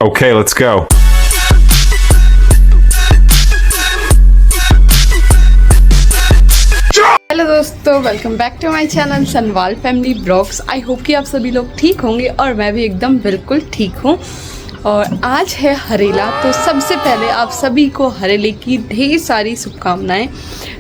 Okay, let's go. Hello दोस्तों, welcome back to my channel Sanwal family blogs. I hope कि आप सभी लोग ठीक होंगे और मैं भी एकदम बिल्कुल ठीक हूँ। और आज है हरेला, तो सबसे पहले आप सभी को हरेले की ढेर सारी शुभकामनाएं।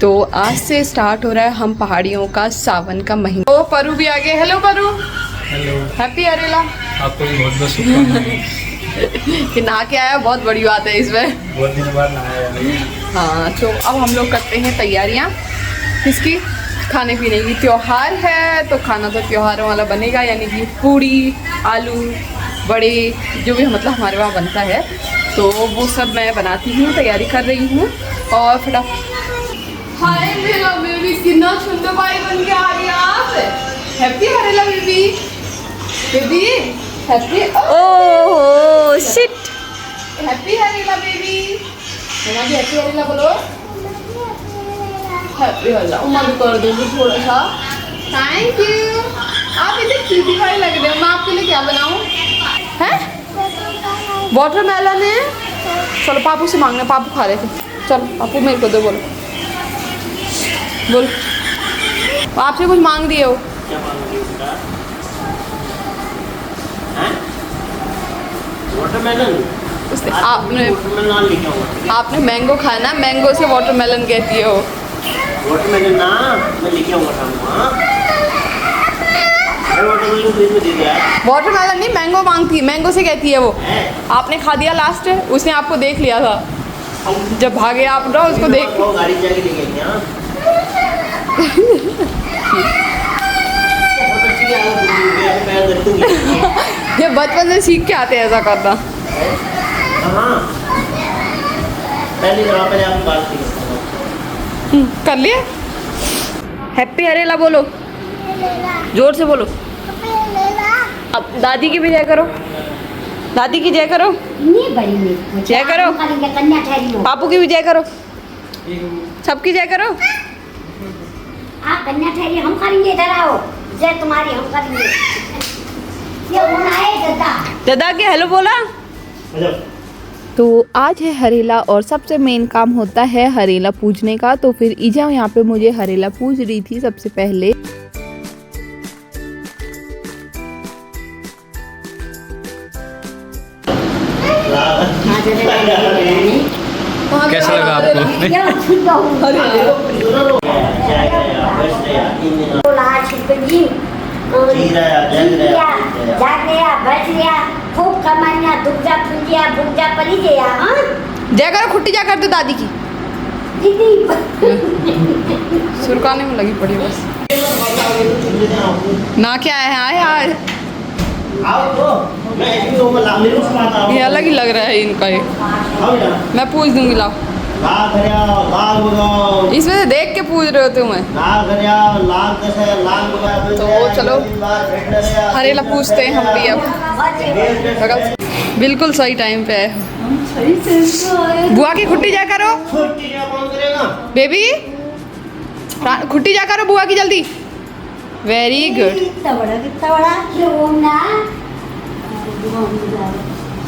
तो आज से स्टार्ट हो रहा है हम पहाड़ियों का सावन का महीना। ओ परू भी आ गए। Hello Paru, hello, happy Harela. आपको भी बहुत बहुत शुभकामनाएं। कि नहा के आया, बहुत बड़ी बात है इसमें। बहुत दिन बाद नहाया है। हाँ, तो अब हम लोग करते हैं तैयारियाँ किसकी, खाने पीने की। त्योहार है तो खाना तो त्योहारों वाला बनेगा, यानी कि पूड़ी, आलू, बड़े, जो भी मतलब हमारे वहाँ बनता है, तो वो सब मैं बनाती हूँ, तैयारी कर रही हूँ। और फटाफट हाय मेरा बेबी, कितना सुंदर भाई बन के आ रही है आप। Happy Harela baby, baby happy. Oh shit, happy Harela baby, mamma भी हैप्पी हरेला बोलो। हैप्पी हरेला उमा भी कर दोगे थोड़ा सा। Thank you. आप इतने क्यूटी वाले लग रहे हो। मैं आपके लिए क्या बनाऊं? हैं? वाटरमेलन है। चलो पापू से मांगना, पापू खा रहे थे। चलो पापू मेरे को दो, बोलो बोल। आपसे कुछ मांग दिए हो? क्या मांगोगे बेटा? हैं? वाटरमेलन? उसने आज आपने वाटरमेलन लेके आऊंगा। आपने मैंगो खाया ना, मैंगो से वाटरमेलन कहती हो। वाटरमेलन ना मैं लेके आऊंगा शाम को। हाँ, अरे वाटरमेलन फ्रिज में दे दिया है। वाटरमेलन नहीं, मैंगो मांगती, मैंगो से कहती है वो। हैं? आपने खा दिया लास्ट, उसने आपको देख लिया था हम जब भागे आप ना, उसको देख। वो गाड़ी से जाके लेके आएंगे। हाँ, बहुत अच्छी है, आप पैर दर्द होंगे। ये बचपन से सीख के आते हैं ऐसा करना। हाँ, पहले जरा पहले आप बात कीजिए। कर लिए। हैप्पी हरेला बोलो, जोर से बोलो। अब दादी की भी जय करो, दादी की जय करो, नहीं बड़ी में जय करो। करेंगे, कन्या ठहरी हो। पापू की भी जय करो, सबकी जय करो। आप कन्या ठहरी, हम करेंगे, इधर आओ। जय तुम्हारी हम करेंगे। ये होना है दादा। दादा के हेलो बोला। तो आज है हरेला और सबसे मेन काम होता है हरेला पूजने का। तो फिर ईजा यहाँ पे मुझे हरेला पूज रही थी सबसे पहले। कैसा लगा आपको? खूब कमानिया, दुग्जा पुंजिया, बुग्जा पली गया। हाँ जय करो, खुट्टी जय कर दो दादी की। दीदी सुरकाने में लगी पड़ी बस। ना क्या है, आए आए। ये अलग ही लग रहा है इनका, ये मैं पूछ दूंगी। लाओ, इसमें से देख के पूछ रहे हो तुम्हें। तो चलो हरेला पूछते हैं हम भी अब। बिल्कुल सही टाइम पे है। बुआ की खुट्टी जा करो बेबी, खुट्टी जा करो बुआ की जल्दी। Very good. कितना बड़ा ये होना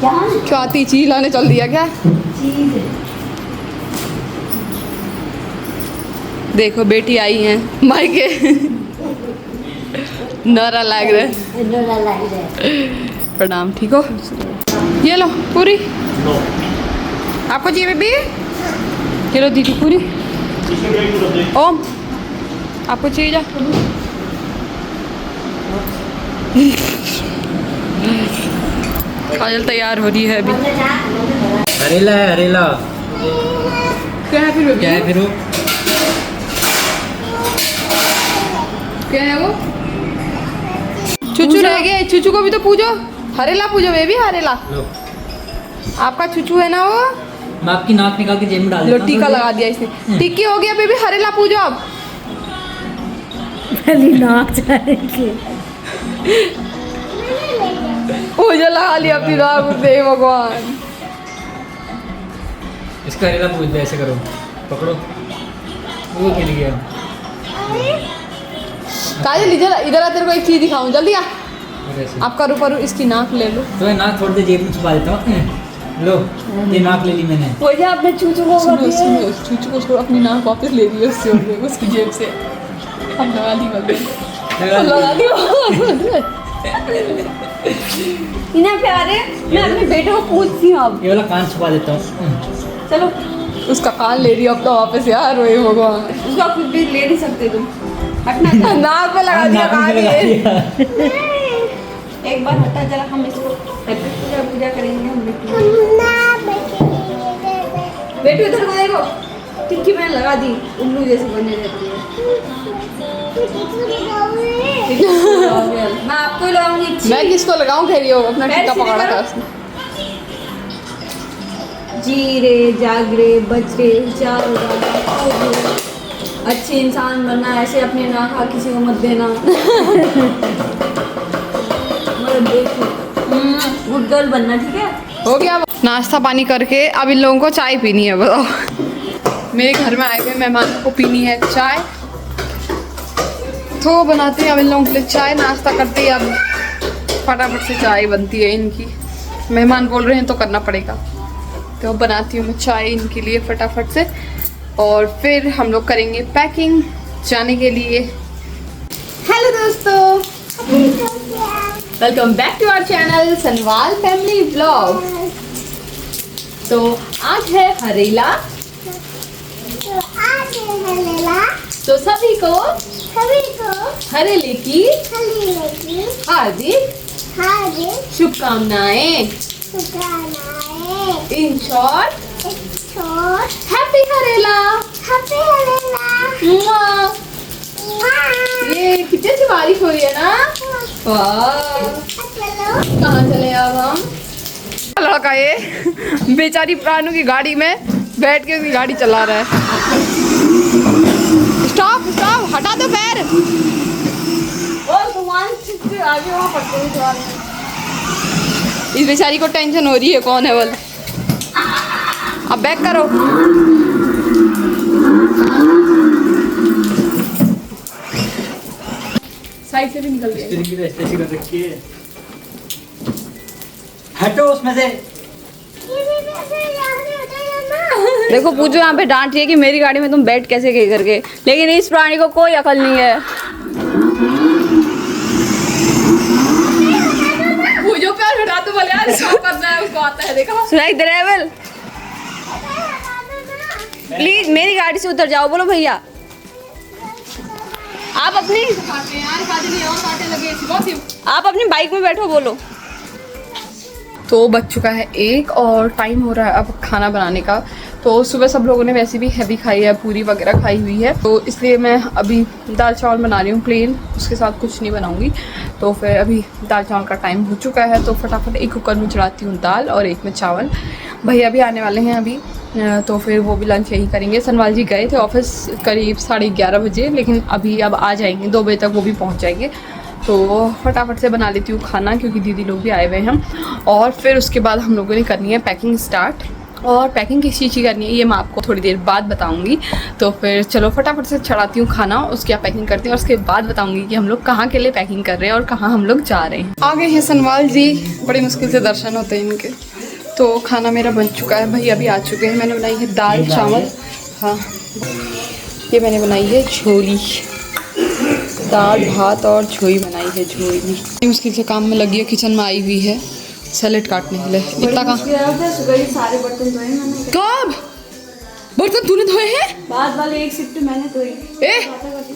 क्या स्वाति चीज लाने चल दिया क्या? चीज है। देखो बेटी आई है मायके, नारा लाग रहे। डोला लग रहा प्रणाम, ठीक हो? ये लो पूरी, आपको चाहिए बेबी? ये लो दीदी पूरी। ओम आपको चाहिए? जा काजल तैयार हो रही है अभी। हरेला है, हरेला क्या है फिर बेबी? क्या है फिर? वो क्या है वो? चुचू रह गए, चुचू को भी तो पूजो। हरेला पूजो बेबी, हरेला। लो, आपका चुचू है ना वो। मैं आपकी नाक निकाल के जेब में डाल लो देता हूँ। टीका लगा दिया इसने। टिक्की हो गया बेबी, हरेला पूजो अब। पहली नाक चढ़ेगी। पूजा लगा लिया अपनी नाक पे, भगवान। इसका हरेला पूछ दे, ऐसे करो, पकड़ो। वो गिर गया। काजल इधर इधर आ, तेरे को एक चीज दिखाऊं, जल्दी आ। और ऐसे आप करो करो, इसकी नाक ले लो। तो ये नाक थोड़ी देर जेब में छुपा देता हूँ। लो ये नाक ले ली मैंने। वो जो आपने चूचू को कर दिया सुनो, चूचू को छोड़ो, अपनी नाक वापस ले रही है उससे, उसकी जेब से। हम लगा दी बदल, लगा दी। इतना प्यारे, मैं अपने बेटे को पूछती हूँ अब। ये वाला कान छुपा देता हूँ। चलो, उसका कान ले रही है अपना वापस यार, वही भगवान। उसका कुछ भी ले नहीं सकते तुम, हटना। नाक पे लगा दिया नाक में कान लगा ये। दिया। एक बार हटा जरा, हम इसको पूजा करेंगे हम बेटू। बेटू इधर को देखो, टिक्की मैंने लगा दी, उल्लू जैसे बने रहती है। मैं आपको ही लगाऊंगी। मैं किसको लगाऊं, कह रही हो अपना टिक्का पकड़ा था उसने। जीरे जागरे बजरे चारों अच्छे इंसान बनना, ऐसे अपने ना खा किसी को मत देना। गुड गर्ल बनना, ठीक है? हो गया नाश्ता पानी करके, अब इन लोगों को चाय पीनी है। बताओ, मेरे घर में आए हुए मेहमान को पीनी है चाय, तो बनाते हैं अब इन लोगों के लिए चाय। नाश्ता करते हैं, अब फटाफट से चाय बनती है इनकी। मेहमान बोल रहे हैं तो करना पड़ेगा, तो बनाती हूँ मैं चाय इनके लिए फटाफट से, और फिर हम लोग करेंगे पैकिंग जाने के लिए। हेलो दोस्तों, welcome back to our channel Sanwal family vlog. तो आज है हरेला, तो सभी को हरेले की हार्दिक शुभकामनाएं। In short happy Harela. मुआ। ये कितनी सी बारिश हो रही है ना। वाह, कहाँ चले अब हम। लड़का ये बेचारी प्राणु की गाड़ी में बैठ के उसकी गाड़ी चला रहा है। स्टॉप स्टॉप, हटा दो पैर। आगे वहाँ पड़ते हैं। इस बेचारी को टेंशन हो रही है, कौन है बोल। अब बैक करो। साइड से भी निकल गया। हटो उसमें से। देखो पूछो यहाँ पे डांट रही है कि मेरी गाड़ी में तुम बैठ कैसे गई करके, लेकिन इस प्राणी को कोई अकल नहीं है। पूछो पैर हटा तो बोले यार, क्या करना है, उसको आता है। देखो सुनाई ड्राइवर, प्लीज मेरी गाड़ी से उतर जाओ। बोलो भैया, आप अपनी आप अपनी बाइक में बैठो। बोलो। तो बज चुका है 1 और टाइम हो रहा है अब खाना बनाने का। तो सुबह सब लोगों ने वैसे भी हैवी खाई है, पूरी वगैरह खाई हुई है, तो इसलिए मैं अभी दाल चावल बना रही हूँ प्लेन, उसके साथ कुछ नहीं बनाऊँगी। तो फिर अभी दाल चावल का टाइम हो चुका है, तो फटाफट एक कुकर में चढ़ाती हूँ दाल और एक में चावल। भैया भी आने वाले हैं अभी, तो फिर वो भी लंच यही करेंगे। सनवाल जी गए थे ऑफिस करीब 11:30 बजे, लेकिन अभी अब आ जाएंगे, 2 बजे तक वो भी पहुँच जाएंगे। तो फटाफट से बना लेती हूँ खाना, क्योंकि दीदी लोग भी आए हुए हैं। और फिर उसके बाद हम लोगों ने करनी है पैकिंग स्टार्ट, और पैकिंग किस चीज़ की करनी है ये मैं आपको थोड़ी देर बाद बताऊंगी। तो फिर चलो फटाफट से चढ़ाती हूँ खाना, उसकी पैकिंग करती हूँ, और उसके बाद बताऊंगी कि हम लोग कहाँ के लिए पैकिंग कर रहे हैं और कहाँ हम लोग जा रहे हैं। आ गए हैं सनवाल जी, बड़ी मुश्किल से दर्शन होते हैं इनके। तो खाना मेरा बन चुका है, भैया भी आ चुके हैं। मैंने बनाई है दाल चावल, हाँ ये मैंने बनाई है झोली, दाल भात और झोई बनाई है। झोई मुश्किल से काम में लगी है, किचन में आई हुई है सैलेड काटने के लिए। इतना काम सारे बर्तन धोए मैंने। कब बर्तन तूने धोए हैं? बाद वाले एक शिफ्ट मैंने धोई।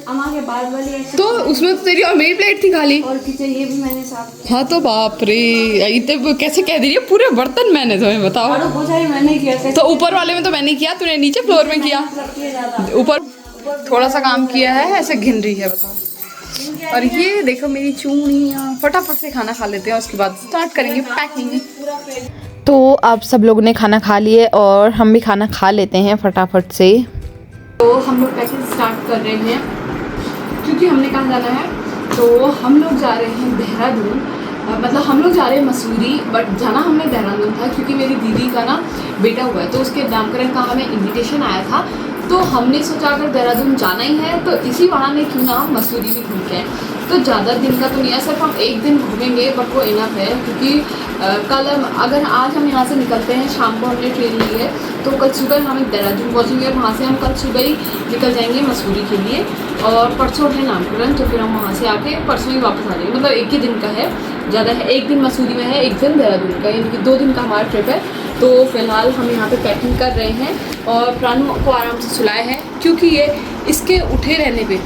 अम्मा के बाद वाली एक तो उसमें तो तेरी और मेरी प्लेट थी खाली, और किचन ये भी मैंने साफ। हाँ तो बाप रे, इतने कैसे कह दे रही है पूरे बर्तन मैंने धोए, बताओ। और पूछा ही मैंने किया। तो ऊपर वाले में तो मैंने किया, तूने नीचे फ्लोर में किया। ऊपर थोड़ा सा काम किया है, ऐसे घिन रही है, बताओ। और ये देखो मेरी चूड़ियाँ। फटाफट से खाना खा लेते हैं, उसके बाद स्टार्ट करेंगे पैकिंग। तो अब सब लोगों ने खाना खा लिए और हम भी खाना खा लेते हैं फटाफट से। तो हम लोग पैकिंग स्टार्ट कर रहे हैं, क्योंकि हमने कहाँ जाना है। तो हम लोग जा रहे हैं देहरादून, मतलब हम लोग जा रहे हैं मसूरी, बट जाना हमने देहरादून था क्योंकि मेरी दीदी का ना बेटा हुआ है, तो उसके नामकरण का हमें इन्विटेशन आया था। तो हमने सोचा अगर देहरादून जाना ही है तो इसी बहाने क्यों ना मसूरी भी घूम के आए। तो ज़्यादा दिन का तो नहीं है, सिर्फ हम एक दिन घूमेंगे बट वो इनफ है, क्योंकि कल अगर आज हम यहाँ से निकलते हैं, शाम को हमने ट्रेन ली है, तो कल सुबह हम देहरादून पहुँचेंगे और वहाँ से हम कल सुबह ही निकल जाएंगे मसूरी के लिए, और परसों है नामकरण, तो फिर हम वहाँ से आके परसों ही वापस आ जाएंगे। मतलब एक ही दिन का है, ज़्यादा है, एक दिन मसूरी में है, एक दिन देहरादून का, यानी कि 2 दिन का हमारा ट्रिप है। तो फिलहाल हम यहाँ पे पैकिंग कर रहे हैं और प्राणु को आराम से सुलाए हैं, क्योंकि ये इसके उठे रहने पे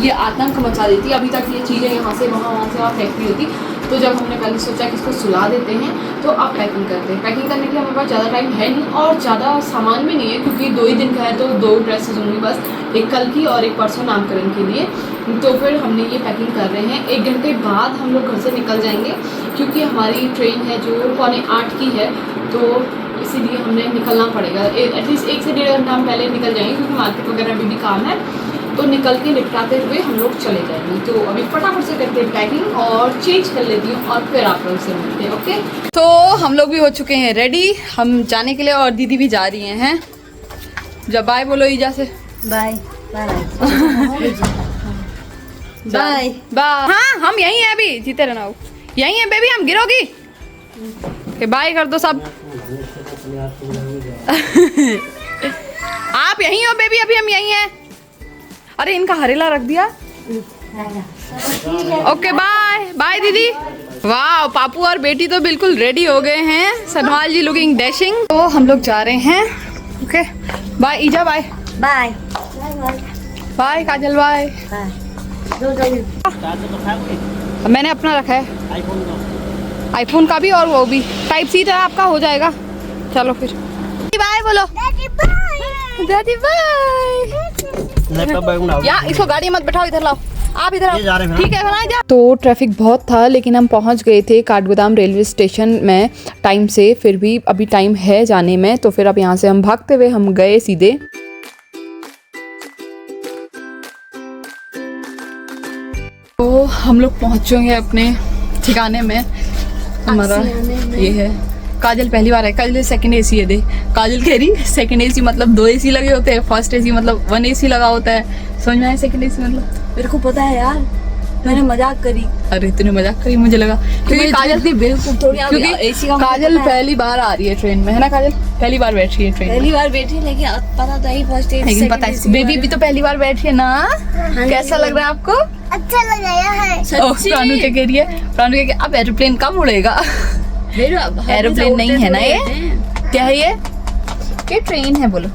ये आतंक मचा देती। अभी तक ये चीज़ें यहाँ से वहाँ फेंकती होती, तो जब हमने पहले सोचा कि इसको सुला देते हैं, तो अब पैकिंग करते हैं। पैकिंग करने के लिए हमारे पास ज़्यादा टाइम है नहीं और ज़्यादा सामान भी नहीं है, क्योंकि 2 ही दिन का है, तो 2 ड्रेसेस होंगी बस, एक कल की और एक परसों नामकरण के लिए। तो फिर हमने ये पैकिंग कर रहे हैं। 1 घंटे बाद हम लोग घर से निकल जाएंगे, क्योंकि हमारी ट्रेन है जो 7:45 की है, तो इसीलिए हमने निकलना पड़ेगा। एटलीस्ट 1 से 1.5 घंटा हम पहले निकल जाएंगे, क्योंकि मार्केट वगैरह भी काम है, तो निकल के निपटाते हुए हम लोग चले जाएंगे। तो अभी फटाफट से करते हैं पैकिंग और चेंज कर लेती हूँ और फिर आप लोग से मिलते हैं। ओके, तो हम लोग भी हो चुके हैं रेडी हम जाने के लिए, और दीदी भी जा रही हैं। जब बाय बोलो ईजा से। Bye bye bye bye. हाँ हम यहीं हैं अभी, जीते रहना हो, यहीं हैं बेबी, हम गिरोगी। बाय कर दो सब। आप यहीं हो बेबी, अभी हम यहीं हैं। अरे इनका हरेला रख दिया। ओके बाय बाय दीदी। वाह, पापू और बेटी तो बिल्कुल रेडी हो गए हैं। Sanwal ji looking dashing. तो हम लोग जा रहे हैं। ओके बाय ईजा, bye bye bye Kajal, bye. मैंने अपना रखा है आईफोन का भी, और वो भी टाइप सी था आपका, हो जाएगा। चलो फिर बाय बोलो। दादी बाय। या इसको गाड़ी मत बैठाओ, इधर लाओ, आप इधर आओ, ठीक है बनाए जा। तो ट्रैफिक बहुत था, लेकिन हम पहुंच गए थे काठगोदाम रेलवे स्टेशन में टाइम से। फिर भी अभी टाइम है जाने में, तो फिर अब यहाँ से हम भागते हुए हम गए सीधे। तो हम लोग पहुँच चुके अपने ठिकाने में। हमारा ये है, काजल पहली बार है, काजल सेकंड एसी है। दे काजल कह रही सेकंड एसी मतलब 2 एसी लगे होते हैं, फर्स्ट एसी मतलब 1 एसी लगा होता है। समझ में आया सेकंड एसी मतलब? मेरे को पता है यार, मैंने मजाक करी। अरे तूने मजाक करी, मुझे लगा क्योंकि काजल बिल्कुल थोड़ी, क्योंकि एसी का काजल पहली बार आ रही है ट्रेन में, है ना काजल? पहली बार बैठ रही है ट्रेन, पहली बार बैठी, लेकिन पता तो है फर्स्ट एसी, लेकिन पता है बेबी भी तो पहली बार बैठी है ना। कैसा लग रहा है आपको? अच्छा लग रहा है सच्ची। प्राणु क्या कह रही है? प्राणु कह अब एरोप्लेन कब उड़ेगा? एरोप्लेन नहीं है ना ये, क्या है ये ट्रेन है। बोलो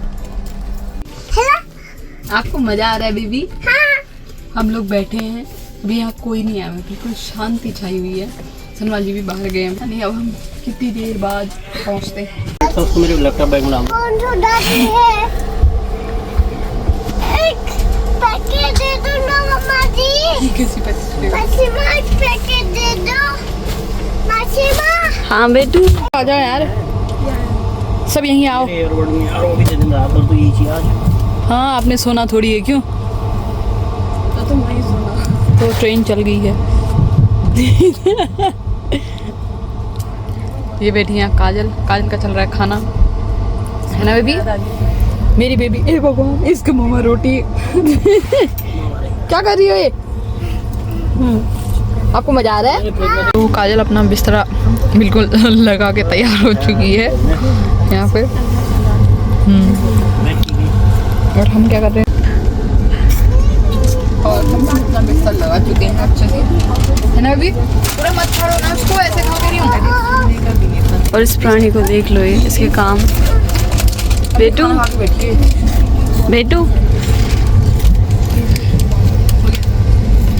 आपको मजा आ रहा है बेबी? हम लोग बैठे हैं अभी, यहाँ कोई नहीं आया, बिल्कुल शांति छाई हुई है। सनवाल जी भी बाहर गए हैं। नहीं अब हम कितनी देर बाद पहुँचते हैं। तो मेरे लैपटॉप बैग में डाल दे दो ना मम्मा जी, किसी पैकेट दे दो। हाँ बेटू आ जाओ यार, सब यहीं आओ। एयरपोर्ट में यार, वो भी दे दूंगा आप तो ये चीज आज। हाँ आपने सोना थोड़ी है, क्यों? तो तुम वही सोना। तो ट्रेन चल गई है। ये बैठी है काजल, काजल का चल रहा है खाना, है ना बेबी? मेरी बेबी, ए भगवान इसके मुंह में रोटी। क्या कर रही हो ये? आपको मजा आ रहा है? तो काजल अपना बिस्तरा बिल्कुल लगा के तैयार हो चुकी है यहाँ पे। और हम क्या कर रहे हैं? और हम अपना बिस्तर लगा चुके हैं अच्छे से, है ना बेबी? पूरा मत छोड़ो ना उसको, ऐसे खाओ के नहीं होता। और इस प्राणी को देख लो, ये इसके काम। बेटू बेटू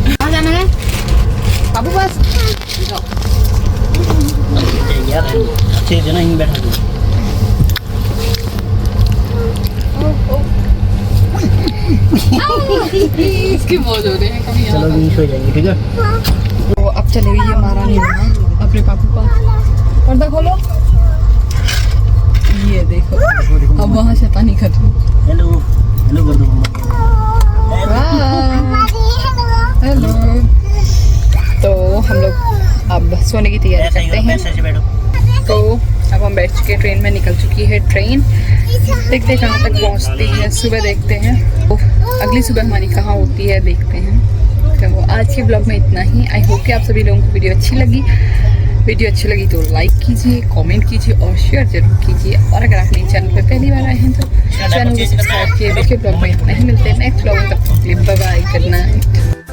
कहाँ जाना है बाबू? बस यार अच्छे से ना यहीं बैठा दो। इसकी मौज हो रही है कभी। चलो यहीं सो जाएंगे, ठीक है? तो अब चले गई महारानी वहाँ अपने पापू का। पर्दा खोलो, ये देखो अब वहाँ शैतानी कर रही। हेलो हेलो कर दो। हेलो। तो हम लोग अब सोने की तैयारी करते हैं। ऐसे बैठो। तो अब हम बैठ चुके हैं, ट्रेन में निकल चुकी है ट्रेन। देखते हैं कहाँ तक पहुँचती है, सुबह देखते हैं। तो अगली सुबह हमारी कहाँ होती है देखते हैं। तो आज के ब्लॉग में इतना ही। आई होप कि आप सभी लोगों को वीडियो अच्छी लगी। वीडियो अच्छी लगी तो लाइक कीजिए, कमेंट कीजिए और शेयर जरूर कीजिए। और अगर आप मेरे चैनल पर पहली बार आए हैं तो चैनल को सब्सक्राइब कीजिए। देखिए ब्लॉग में इतना ही, मिलते हैं नेक्स्ट ब्लॉग में। तब तक बाय बाय, गुड नाइट।